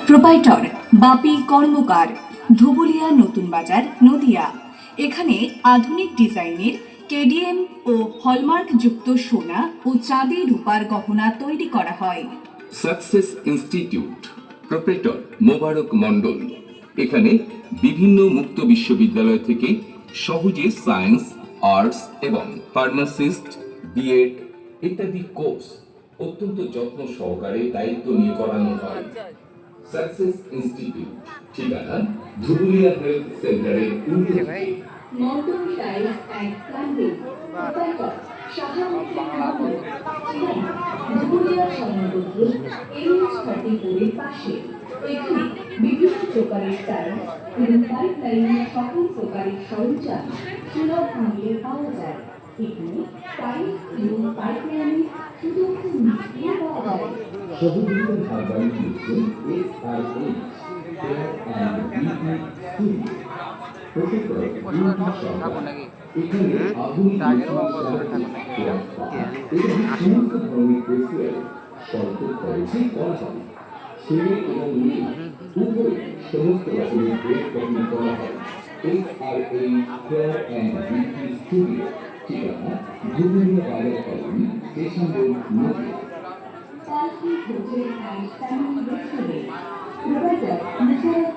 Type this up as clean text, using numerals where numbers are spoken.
Proprietor বাপি কর্মকার, ধুবুলিয়া নতুন বাজার, নদিয়া। এখানে আধুনিক ডিজাইনের কেডিএম ও হলমার্ক যুক্ত সোনা ও চাঁদি রূপার গহনা তৈরি করা হয়। সাকসেস ইনস্টিটিউট, প্রোপাইটর মোবারক মণ্ডল। এখানে বিভিন্ন মুক্ত বিশ্ববিদ্যালয় থেকে সহজে সায়েন্স, আর্টস এবং ফার্মাসিস্ট, বিএড ইত্যাদি কোর্স অত্যন্ত যত্ন সহকারে দায়িত্ব নিয়ে করানো হয়। সাকসেস ইনস্টিটিউট, ঠিকানা ধুবুলিয়া হেলথ সেন্টারের উল্টো দিকে। Mondal tiles and plumbing, proprietor Dhubulia সমুদ্র NH-34 পাশে। এখানে বিভিন্ন প্রকারের টাইলস এবং পাইপলাইনের সকল প্রকারের সরঞ্জাম সুলভ মূল্যে পাওয়া যায়। এখানে টাইলস এবং পাইপলাইনের সুদক্ষ মিস্ত্রি পাওয়া যায়। সহযোগিতার হাত বাড়িয়ে দিয়েছেন SRH hair and beauty studio, proprietor beauty shop. এখানে আধুনিক হেয়ার স্পা এবং সমস্ত ধরনের ফেসিয়াল স্বল্প খরচে করা হয়। ছেলে এবং মেয়ে উভয় সমস্ত রকমের হেয়ার কাটিং করা হয়। SRH hair and beauty studio, ঠিকানা ধুবুলিয়া বাজার colony, station road, Nadia. Hotel and Family Restaurant, provider Musharraf